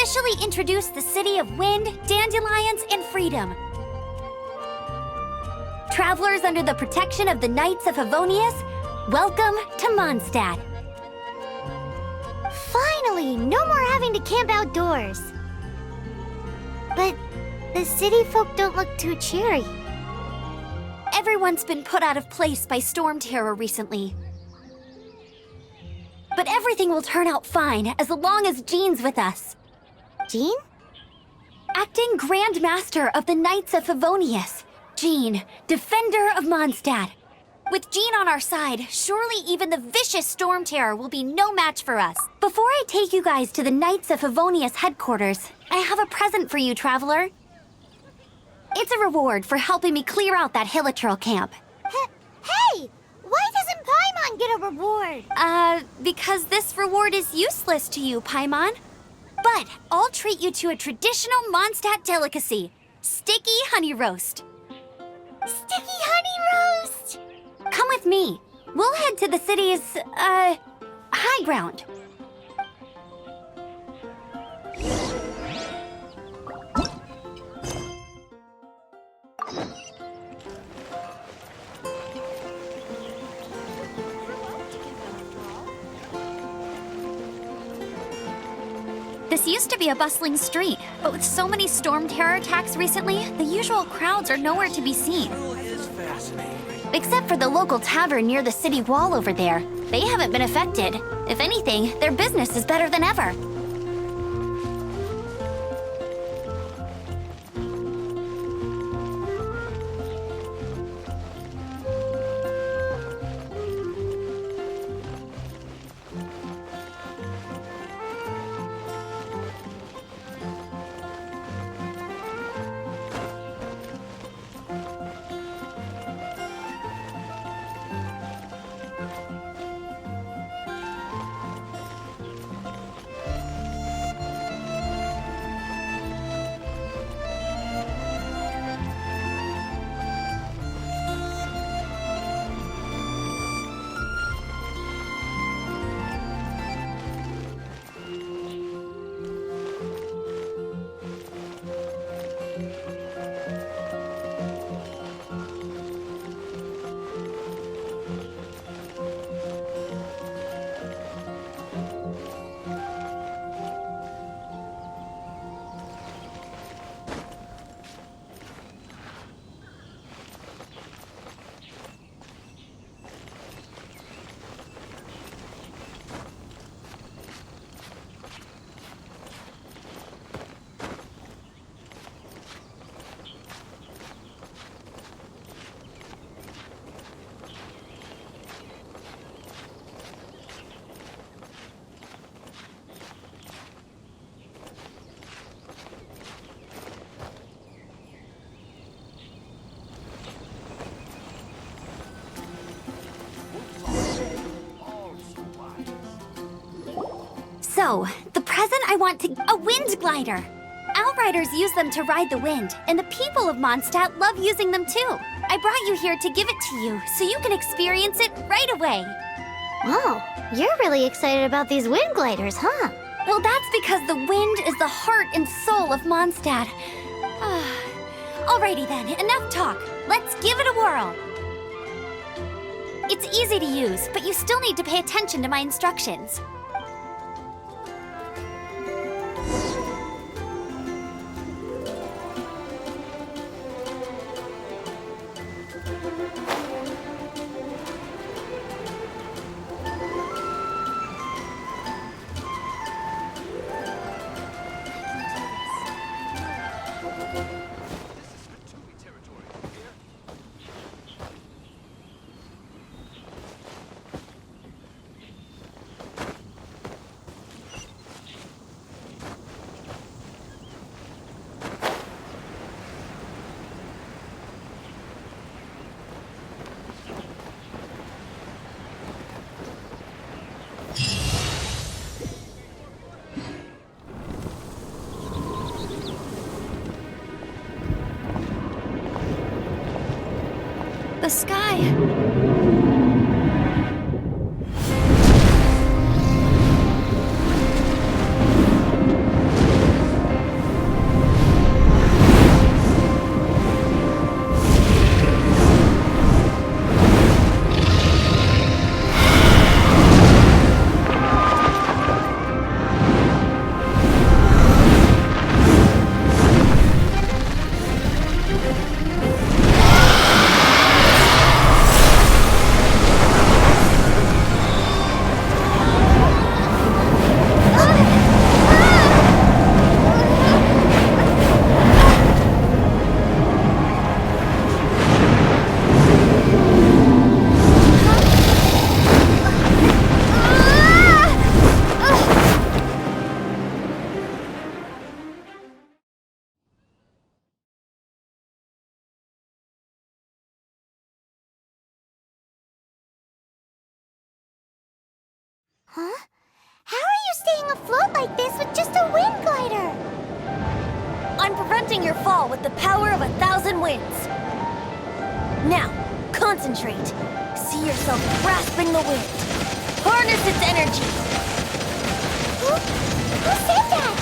officially introduce the city of wind, dandelions, and freedom. Travelers under the protection of the Knights of Favonius, welcome to Mondstadt. Finally, no more having to camp outdoors. But the city folk don't look too cheery. Everyone's been put out of place by storm terror recently. But everything will turn out fine as long as Jean's with us. Jean? Acting Grand Master of the Knights of Favonius, Jean, Defender of Mondstadt. With Jean on our side, surely even the vicious storm terror will be no match for us. Before I take you guys to the Knights of Favonius headquarters, I have a present for you, traveler. It's a reward for helping me clear out that Hilichurl camp. Hey! Why doesn't Paimon get a reward? Because this reward is useless to you, Paimon. But I'll treat you to a traditional Mondstadt delicacy, sticky honey roast. Sticky honey roast! Come with me. We'll head to the city's, high ground. This used to be a bustling street, but with so many storm terror attacks recently, the usual crowds are nowhere to be seen. Except for the local tavern near the city wall over there. They haven't been affected. If anything, their business is better than ever. So, the present I want a wind glider. Outriders use them to ride the wind, and the people of Mondstadt love using them too. I brought you here to give it to you, so you can experience it right away. Oh, you're really excited about these wind gliders, huh? Well, that's because the wind is the heart and soul of Mondstadt. Alrighty then, enough talk. Let's give it a whirl. It's easy to use, but you still need to pay attention to my instructions. The sky. Huh? How are you staying afloat like this with just a wind glider? I'm preventing your fall with the power of 1,000 winds. Now, concentrate. See yourself grasping the wind. Harness its energy. Who said that?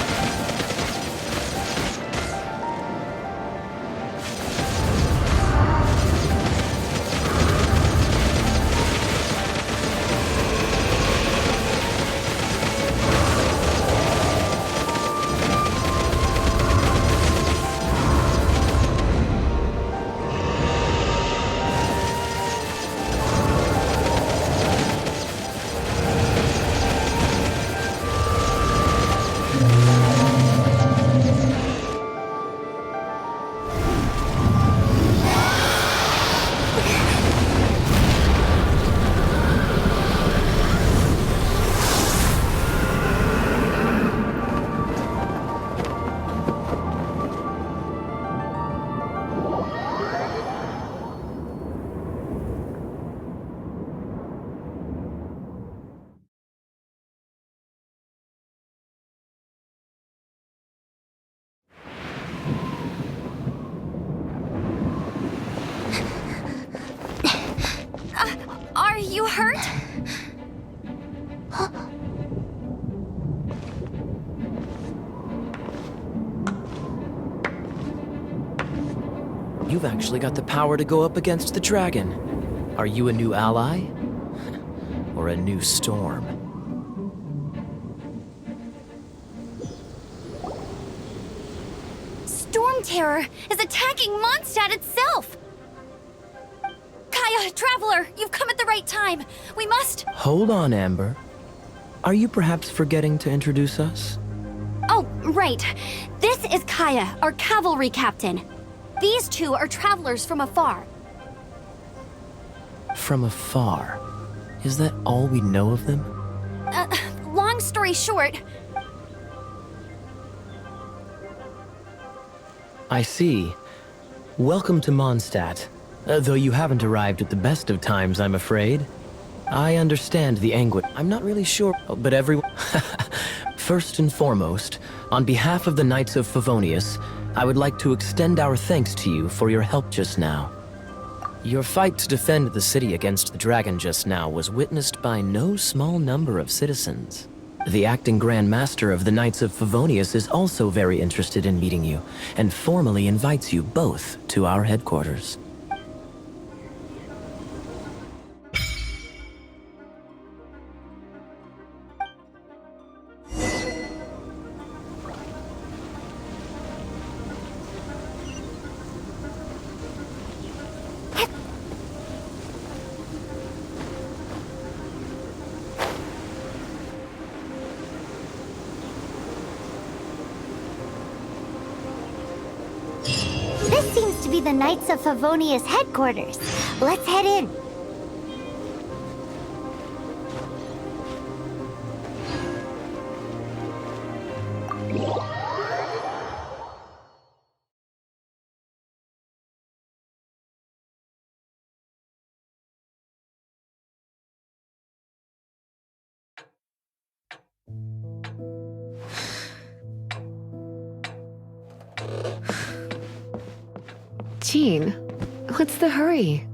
Are you hurt? You've actually got the power to go up against the dragon. Are you a new ally? Or a new storm? Storm Terror is attacking Mondstadt itself! Kaya, Traveler, you've come at the right time. We must... Hold on, Amber. Are you perhaps forgetting to introduce us? Oh, right. This is Kaya, our cavalry captain. These two are travelers from afar. From afar. Is that all we know of them? Long story short... I see. Welcome to Mondstadt. Though you haven't arrived at the best of times, I'm afraid. I understand the anguish. I'm not really sure, but everyone... First and foremost, on behalf of the Knights of Favonius, I would like to extend our thanks to you for your help just now. Your fight to defend the city against the dragon just now was witnessed by no small number of citizens. The acting Grand Master of the Knights of Favonius is also very interested in meeting you, and formally invites you both to our headquarters. This seems to be the Knights of Favonius headquarters. Let's head in. Jean, what's the hurry?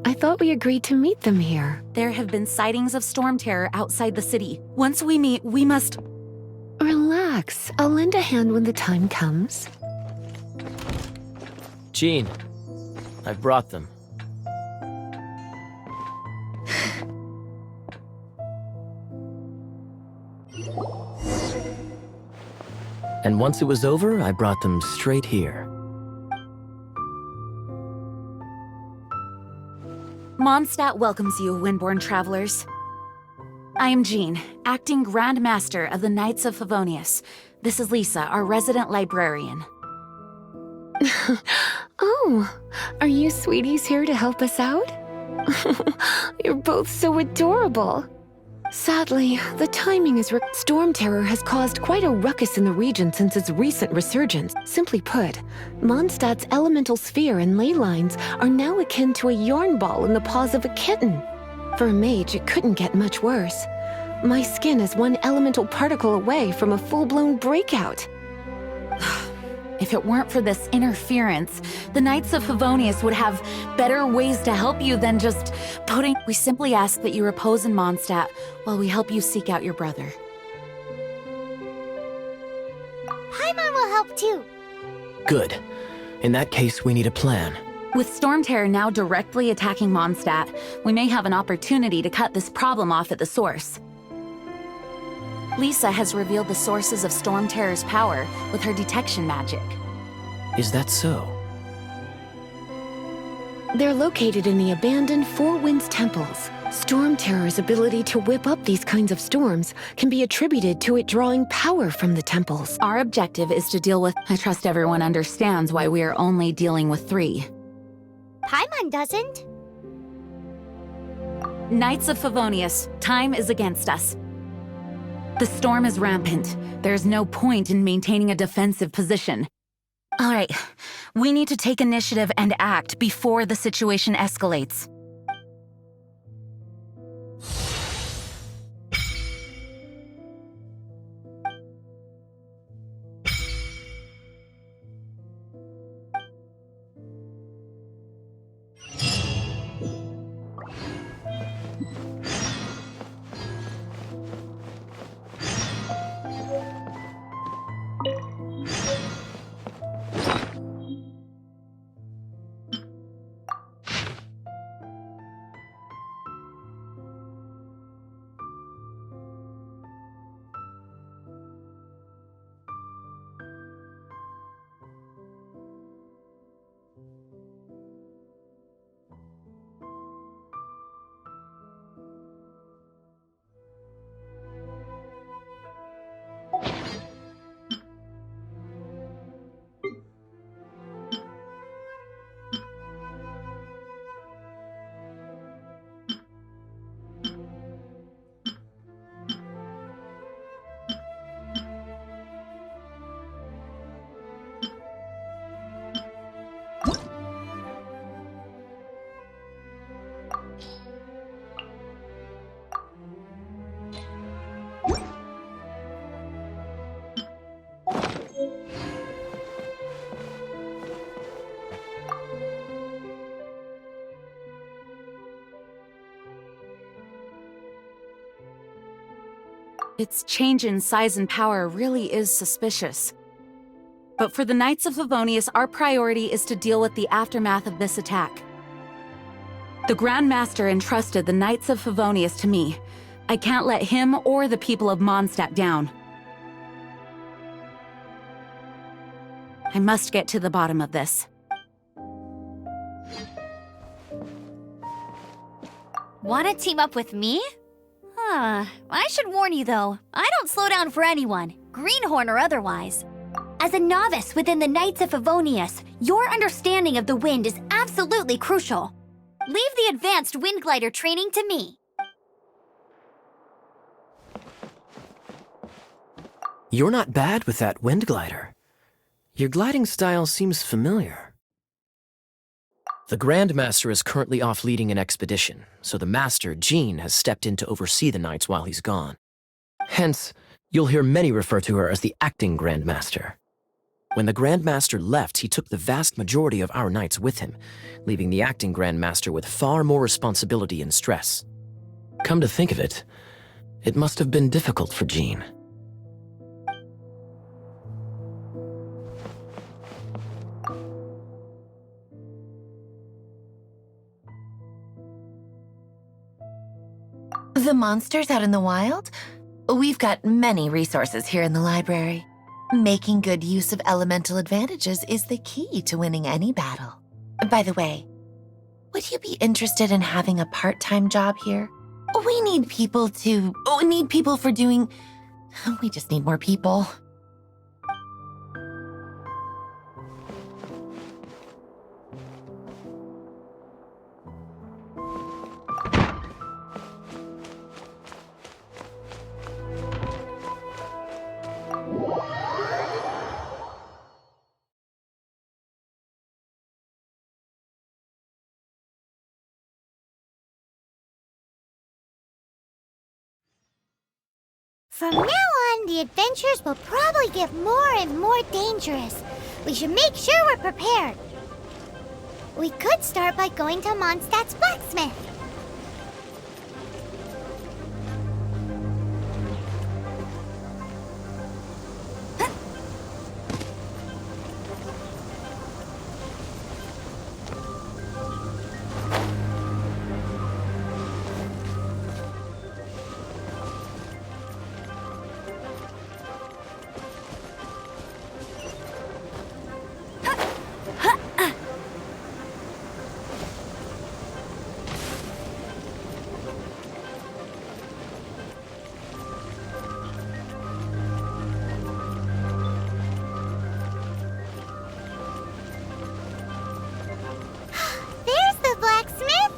I thought we agreed to meet them here. There have been sightings of storm terror outside the city. Once we meet, we must... Relax. I'll lend a hand when the time comes. Jean, I've brought them. And once it was over, I brought them straight here. Mondstadt welcomes you, Windborn travelers. I am Jean, acting Grand Master of the Knights of Favonius. This is Lisa, our resident librarian. Oh, are you sweeties here to help us out? You're both so adorable. Sadly, the timing is Storm Terror has caused quite a ruckus in the region since its recent resurgence. Simply put, Mondstadt's elemental sphere and ley lines are now akin to a yarn ball in the paws of a kitten. For a mage, it couldn't get much worse. My skin is one elemental particle away from a full-blown breakout. If it weren't for this interference, the Knights of Favonius would have better ways to help you than just putting... We simply ask that you repose in Mondstadt while we help you seek out your brother. Paimon will help too. Good. In that case, we need a plan. With Storm Terror now directly attacking Mondstadt, we may have an opportunity to cut this problem off at the source. Lisa has revealed the sources of Storm Terror's power with her detection magic. Is that so? They're located in the abandoned Four Winds temples. Storm Terror's ability to whip up these kinds of storms can be attributed to it drawing power from the temples. Our objective is to deal with... I trust everyone understands why we are only dealing with 3. Paimon doesn't. Knights of Favonius, time is against us. The storm is rampant. There's no point in maintaining a defensive position. All right, we need to take initiative and act before the situation escalates. Its change in size and power really is suspicious. But for the Knights of Favonius, our priority is to deal with the aftermath of this attack. The Grand Master entrusted the Knights of Favonius to me. I can't let him or the people of Mondstadt down. I must get to the bottom of this. Want to team up with me? I should warn you though, I don't slow down for anyone, greenhorn or otherwise. As a novice within the Knights of Favonius, your understanding of the wind is absolutely crucial. Leave the advanced wind glider training to me. You're not bad with that wind glider. Your gliding style seems familiar. The Grand Master is currently off leading an expedition, so the Master, Jean, has stepped in to oversee the Knights while he's gone. Hence, you'll hear many refer to her as the acting Grand Master. When the Grand Master left, he took the vast majority of our Knights with him, leaving the acting Grand Master with far more responsibility and stress. Come to think of it, it must have been difficult for Jean. The monsters out in the wild? We've got many resources here in the library. Making good use of elemental advantages is the key to winning any battle. By the way, would you be interested in having a part-time job here? We need people for doing... We just need more people. From now on, the adventures will probably get more and more dangerous. We should make sure we're prepared. We could start by going to Mondstadt's blacksmith. There's the blacksmith!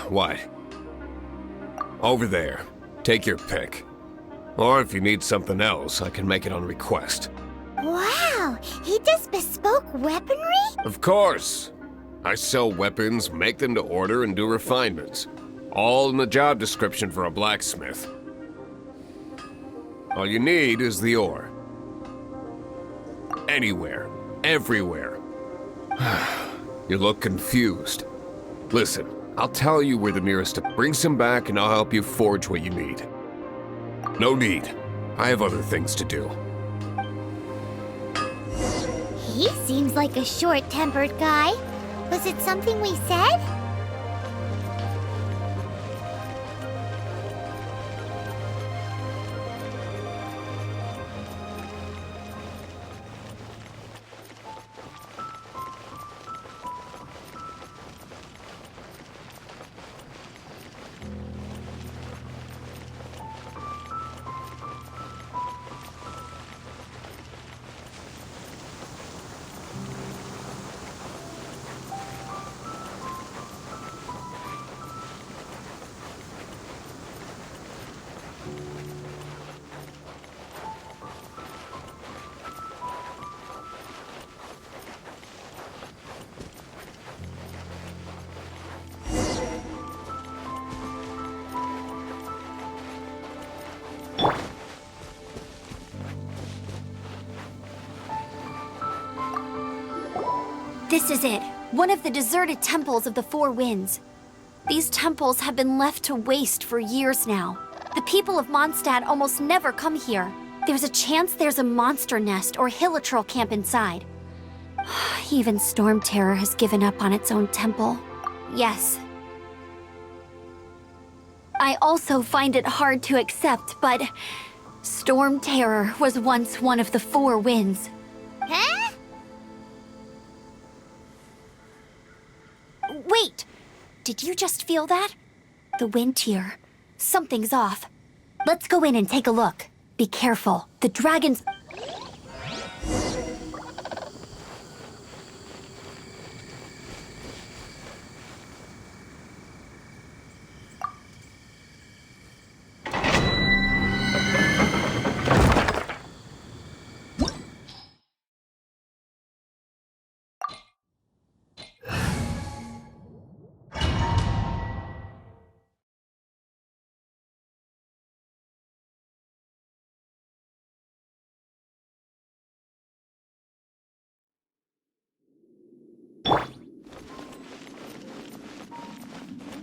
What? Over there. Take your pick. Or if you need something else, I can make it on request. Wow, he does bespoke weaponry? Of course! I sell weapons, make them to order, and do refinements. All in the job description for a blacksmith. All you need is the ore. Anywhere. Everywhere. You look confused. Listen, I'll tell you where the nearest... Bring some back and I'll help you forge what you need. No need. I have other things to do. He seems like a short-tempered guy. Was it something we said? This is it. One of the deserted temples of the Four Winds. These temples have been left to waste for years now. The people of Mondstadt almost never come here. There's a chance there's a monster nest or hilitrol camp inside. Even Storm Terror has given up on its own temple. Yes. I also find it hard to accept, but Storm Terror was once one of the Four Winds. Huh? Wait! Did you just feel that? The wind here. Something's off. Let's go in and take a look. Be careful. The dragons...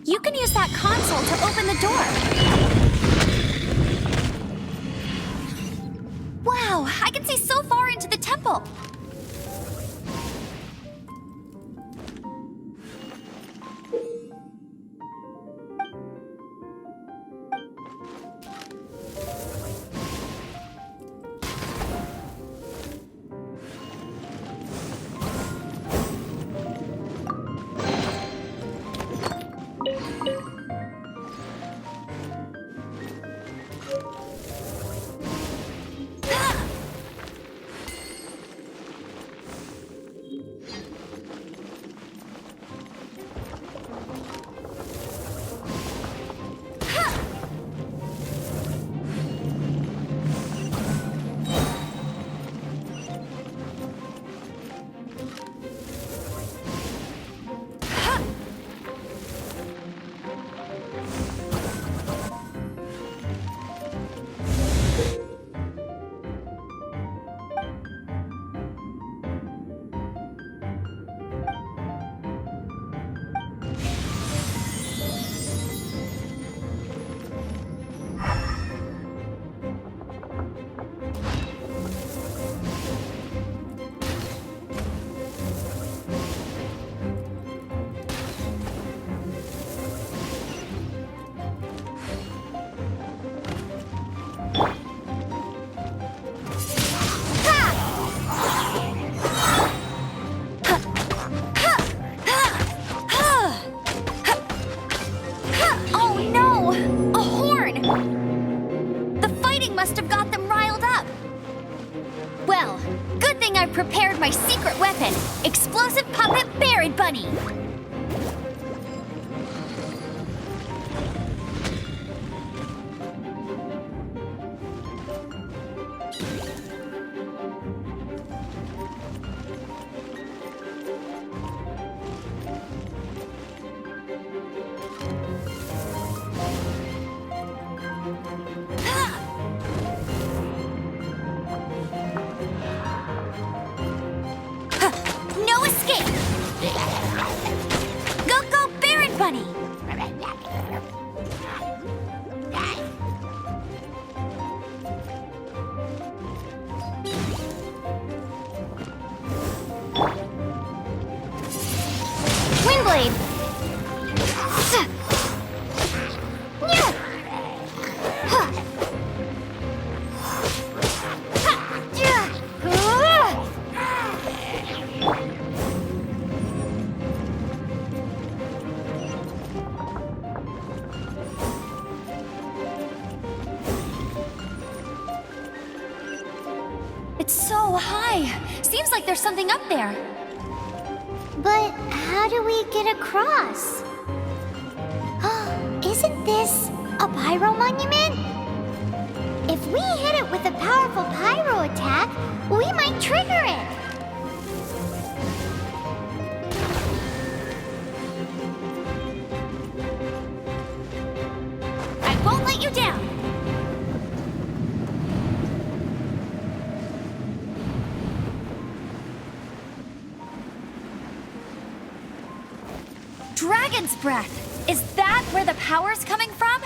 You can use that console to open the door. Wow, I can see so far into the temple. Arid Bunny! No escape! Go, go, Baron Bunny! Windblade! It's so high. Seems like there's something up there. But how do we get across? Isn't this a pyro monument? If we hit it with a powerful pyro attack, we might trigger it. I won't let you down! Dragon's Breath! Is that where the power's coming from?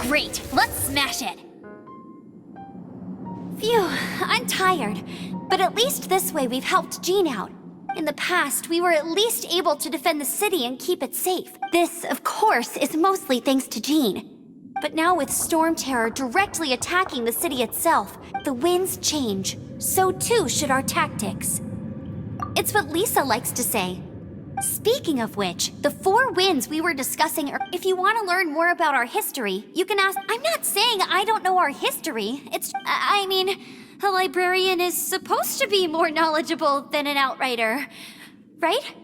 Great, let's smash it! Phew, I'm tired. But at least this way we've helped Jean out. In the past, we were at least able to defend the city and keep it safe. This, of course, is mostly thanks to Jean. But now with Storm Terror directly attacking the city itself, the winds change. So too should our tactics. It's what Lisa likes to say. Speaking of which, the 4 winds we were discussing are— if you want to learn more about our history, you can ask— I'm not saying I don't know our history. I mean, a librarian is supposed to be more knowledgeable than an outrider, right?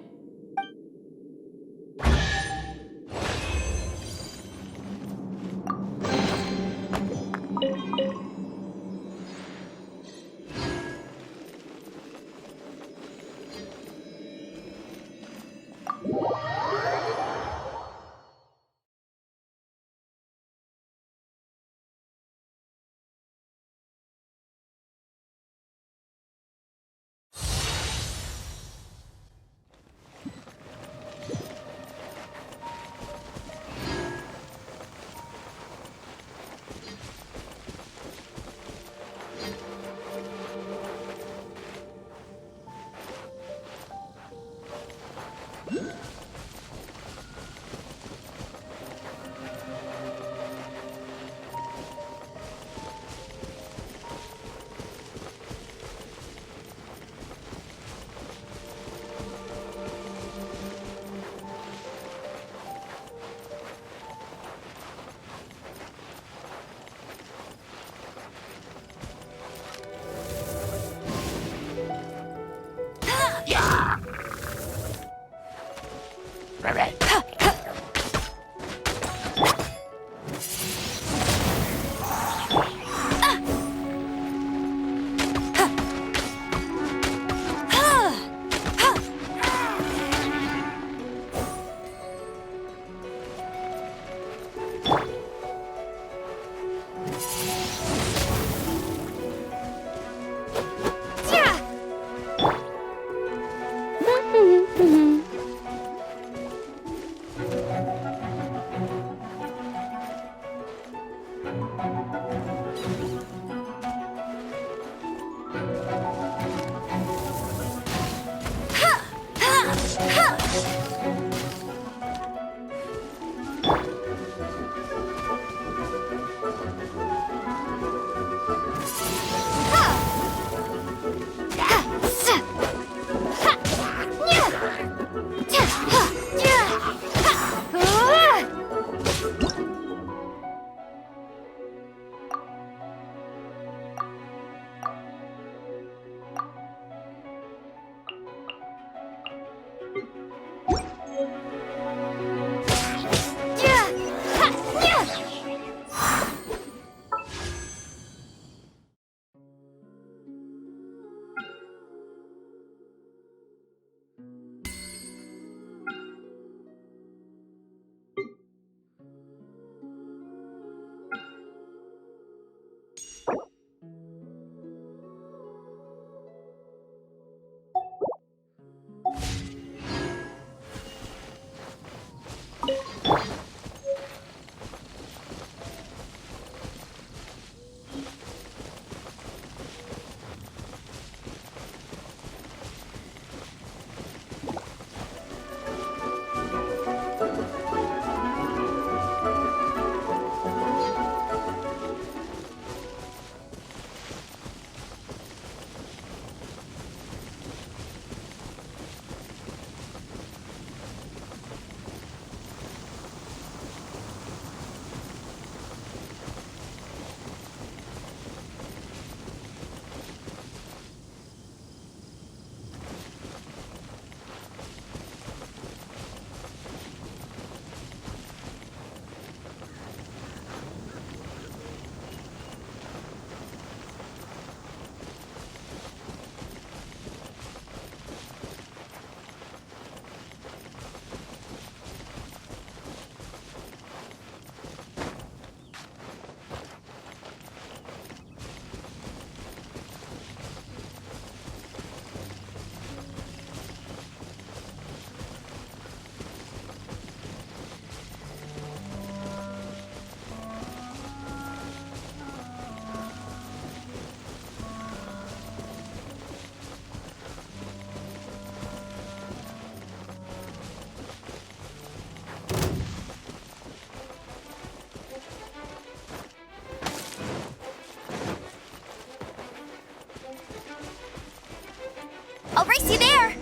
I'll race you there!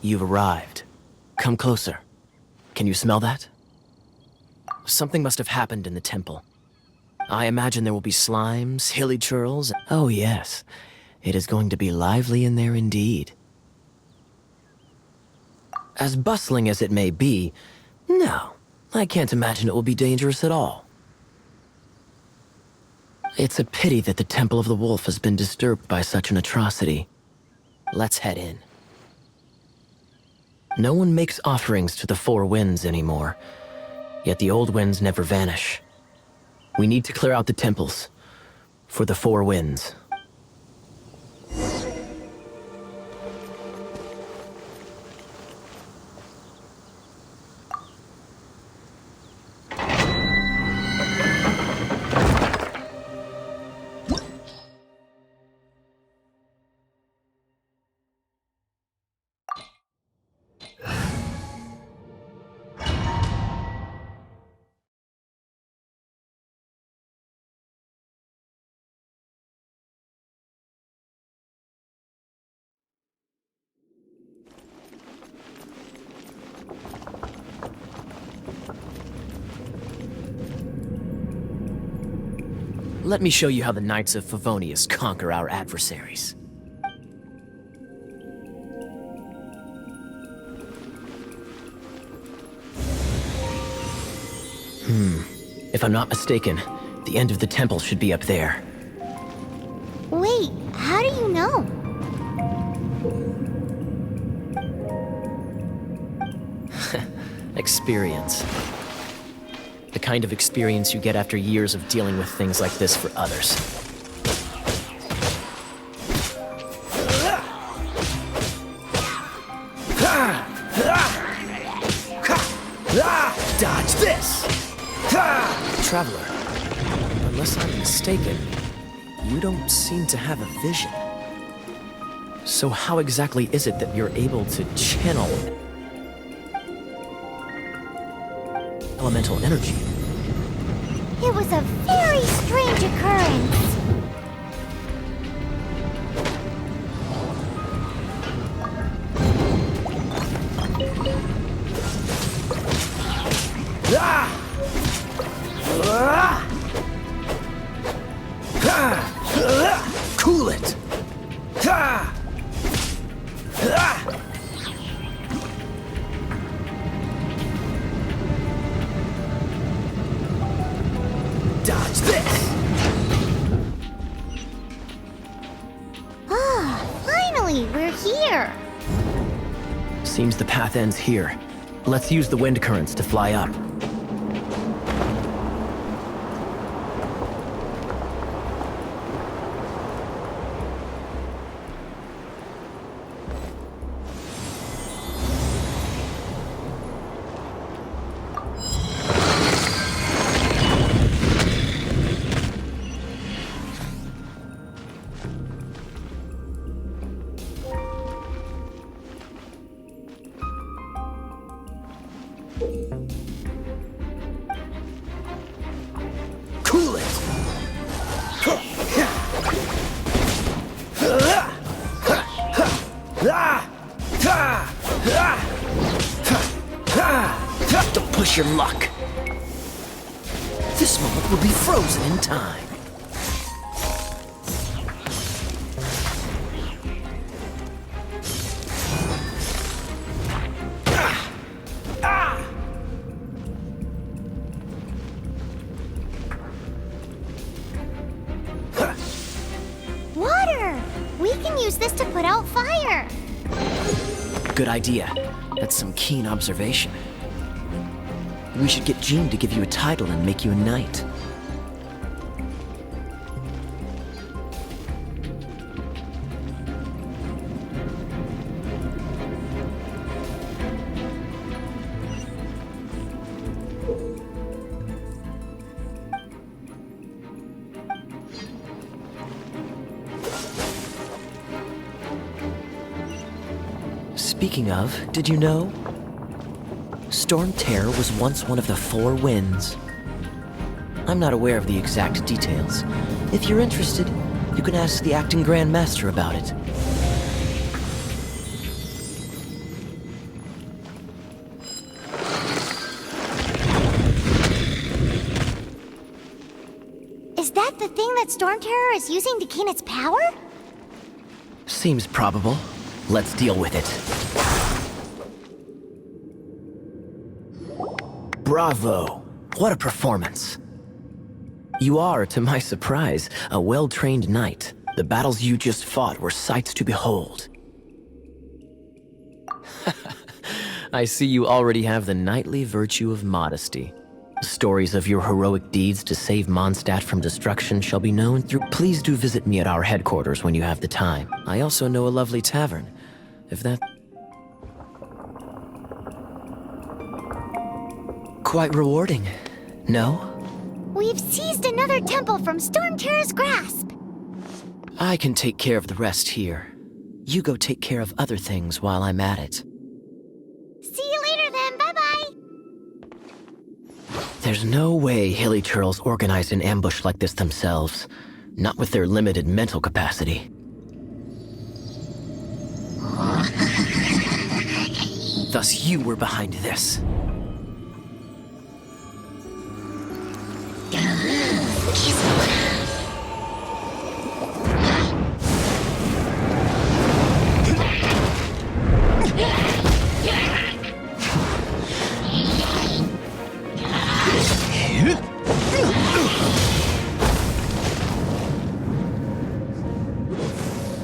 You've arrived. Come closer. Can you smell that? Something must have happened in the temple. I imagine there will be slimes, hilly churls. Oh yes, it is going to be lively in there indeed. As bustling as it may be, no, I can't imagine it will be dangerous at all. It's a pity that the Temple of the Wolf has been disturbed by such an atrocity. Let's head in. No one makes offerings to the Four Winds anymore, yet the old winds never vanish. We need to clear out the temples for the Four Winds. Let me show you how the Knights of Favonius conquer our adversaries. If I'm not mistaken, the end of the temple should be up there. Wait, how do you know? Experience. The kind of experience you get after years of dealing with things like this for others. Dodge this! Traveler, unless I'm mistaken, you don't seem to have a vision. So how exactly is it that you're able to channel elemental energy? It was a very strange occurrence. Seems the path ends here. Let's use the wind currents to fly up. Cool it! Don't push your luck. This moment will be frozen in time. Water! We can use this to put out fire. Good idea. That's some keen observation. We should get Jean to give you a title and make you a knight. Speaking of, did you know? Storm Terror was once one of the 4 winds. I'm not aware of the exact details. If you're interested, you can ask the acting Grand Master about it. Is that the thing that Storm Terror is using to gain its power? Seems probable. Let's deal with it. Bravo! What a performance. You are, to my surprise, a well-trained knight. The battles you just fought were sights to behold. I see you already have the knightly virtue of modesty. Stories of your heroic deeds to save Mondstadt from destruction shall be known through... Please do visit me at our headquarters when you have the time. I also know a lovely tavern, if that... Quite rewarding, no? We've seized another temple from Storm Terror's grasp. I can take care of the rest here. You go take care of other things while I'm at it. See you later then, bye-bye. There's no way Hilly Turtles organized an ambush like this themselves. Not with their limited mental capacity. Thus you were behind this.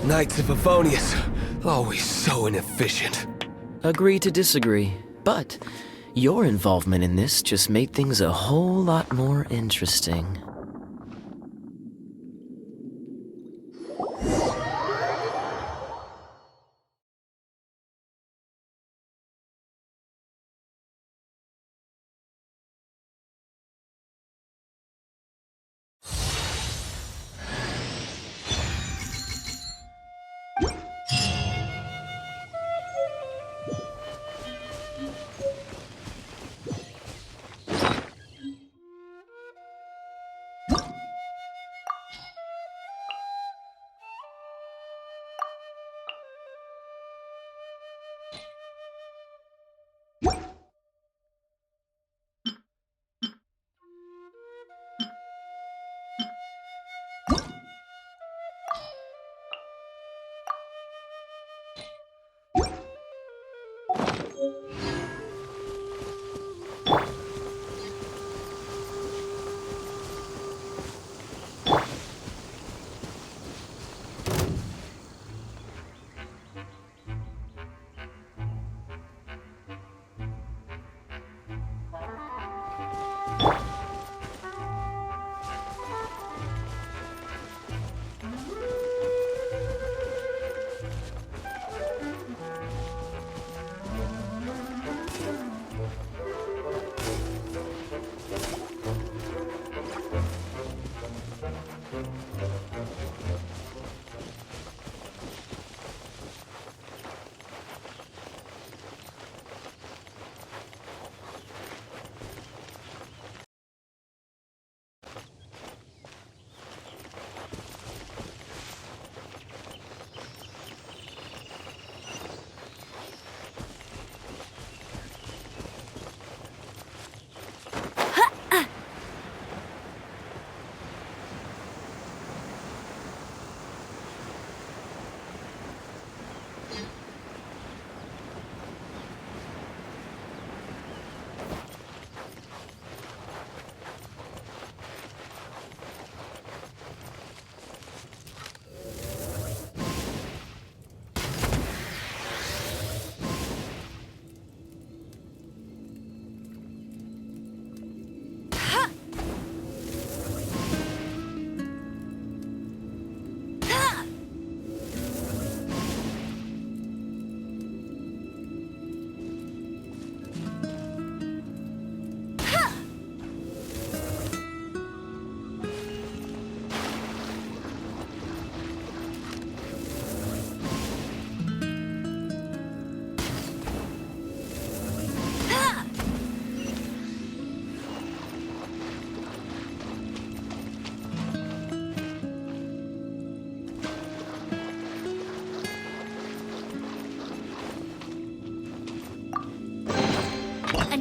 Knights of Favonius, always so inefficient. Agree to disagree, but your involvement in this just made things a whole lot more interesting.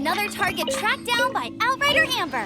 Another target tracked down by Outrider Amber.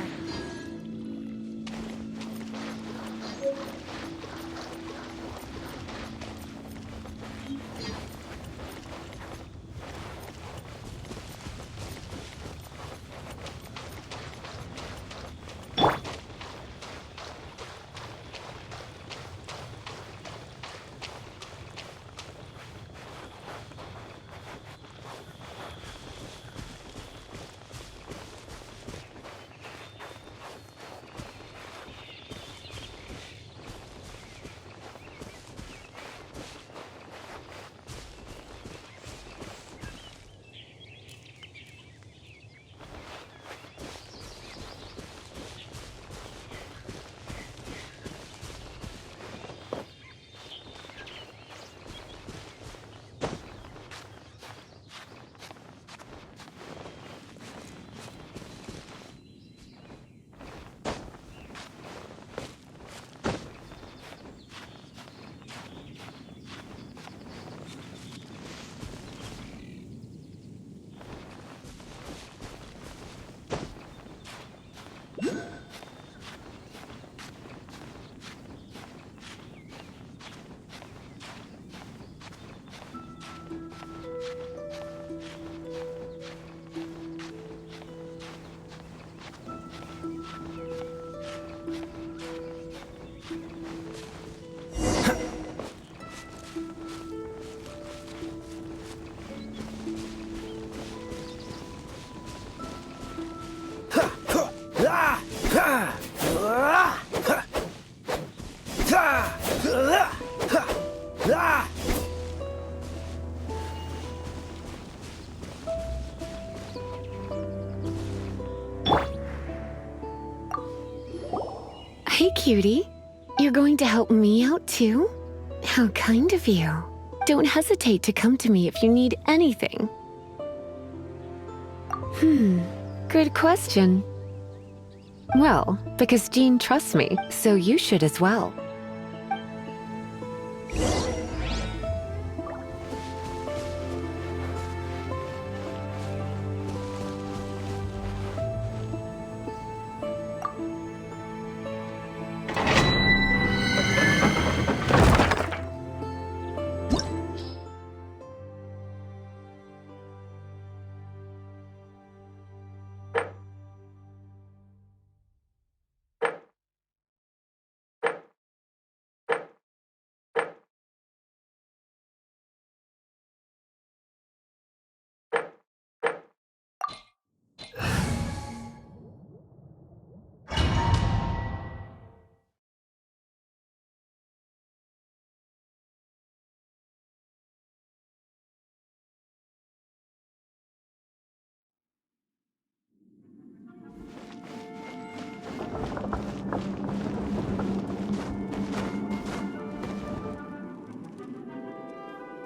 Hey, cutie. You're going to help me out, too? How kind of you. Don't hesitate to come to me if you need anything. Good question. Well, because Jean trusts me, so you should as well.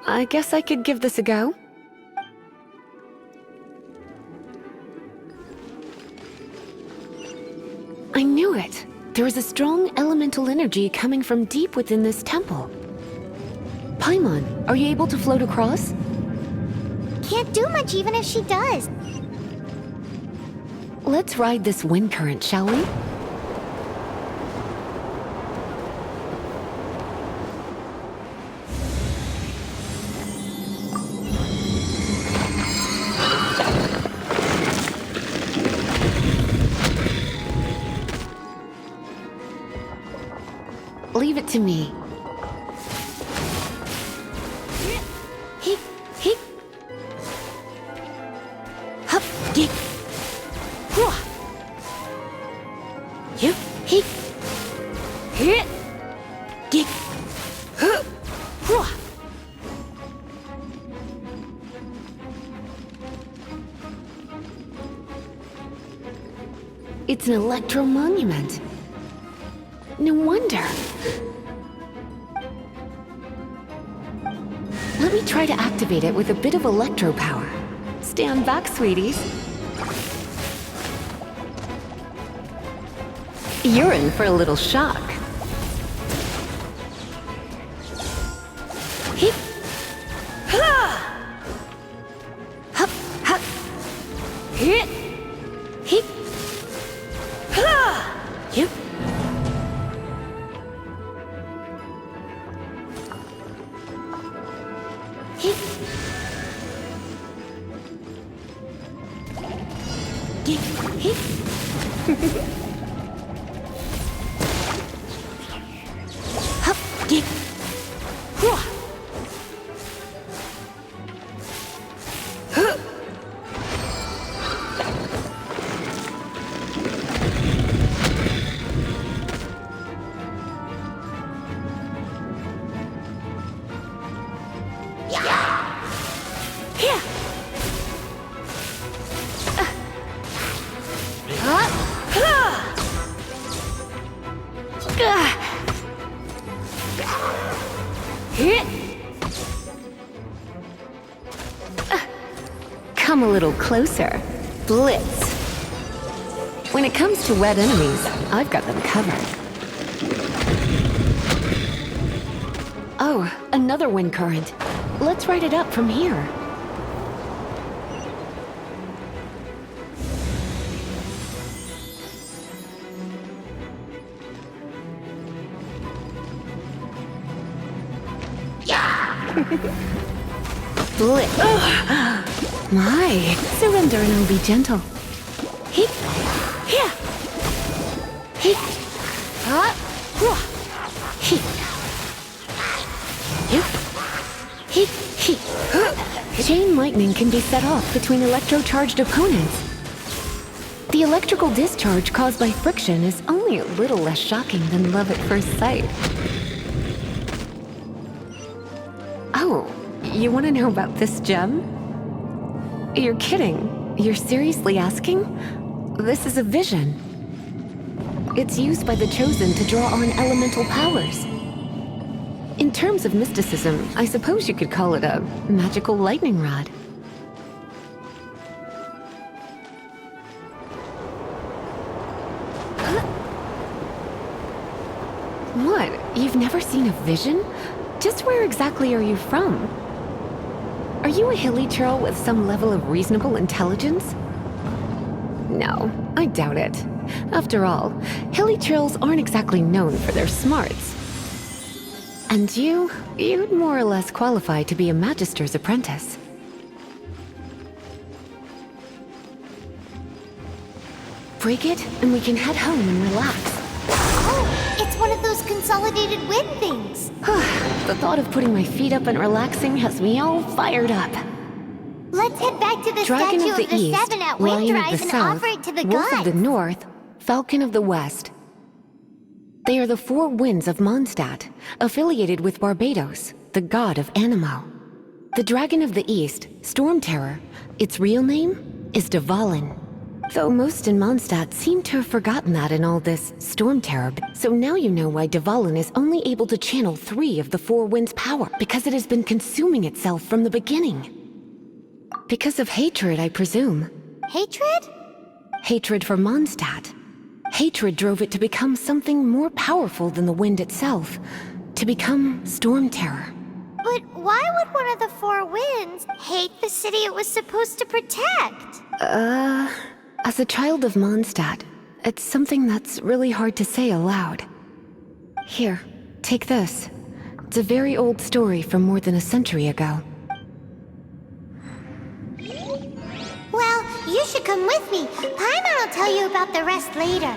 I guess I could give this a go. I knew it! There is a strong elemental energy coming from deep within this temple. Paimon, are you able to float across? Can't do much even if she does. Let's ride this wind current, shall we? Leave it to me. Hick, hick. Hup, gick. Hua. Yup, hick. Hit. Gick. Huh. Hua. It's an electro monument. No wonder. Let me try to activate it with a bit of electro power. Stand back, sweeties. You're in for a little shock. Hip. Ha! Hup, hup. Hit. Come a little closer. Blitz. When it comes to wet enemies, I've got them covered. Oh, another wind current. Let's ride it up from here. Blitz. My. Surrender and I'll be gentle. Hee. Here. Hee. Hee. Hee. Hee. Chain lightning can be set off between electrocharged opponents. The electrical discharge caused by friction is only a little less shocking than love at first sight. Oh, you want to know about this gem? You're kidding. You're seriously asking? This is a vision. It's used by the Chosen to draw on elemental powers. In terms of mysticism, I suppose you could call it a magical lightning rod. What? You've never seen a vision? Just where exactly are you from? Are you a hilly churl with some level of reasonable intelligence? No, I doubt it. After all, hilly churls aren't exactly known for their smarts. And you'd more or less qualify to be a magister's apprentice. Break it, and we can head home and relax. Oh, it's one of those consolidated wind things. The thought of putting my feet up and relaxing has me all fired up. Let's head back to the Dragon statue of the East, Seven at Lion of Windrise the and South, offer it to the Wolf gods. of the North, Falcon of the West. They are the four winds of Mondstadt, affiliated with Barbados, the god of Anemo. The Dragon of the East, Storm Terror, its real name is Dvalin. Though most in Mondstadt seem to have forgotten that in all this Storm Terror, so now you know why Dvalin is only able to channel 3 of the four winds' power, because it has been consuming itself from the beginning. Because of hatred, I presume. Hatred? Hatred for Mondstadt. Hatred drove it to become something more powerful than the wind itself, to become Storm Terror. But why would one of the four winds hate the city it was supposed to protect? As a child of Mondstadt, it's something that's really hard to say aloud. Here, take this. It's a very old story from more than a century ago. Well, you should come with me. Paimon will tell you about the rest later.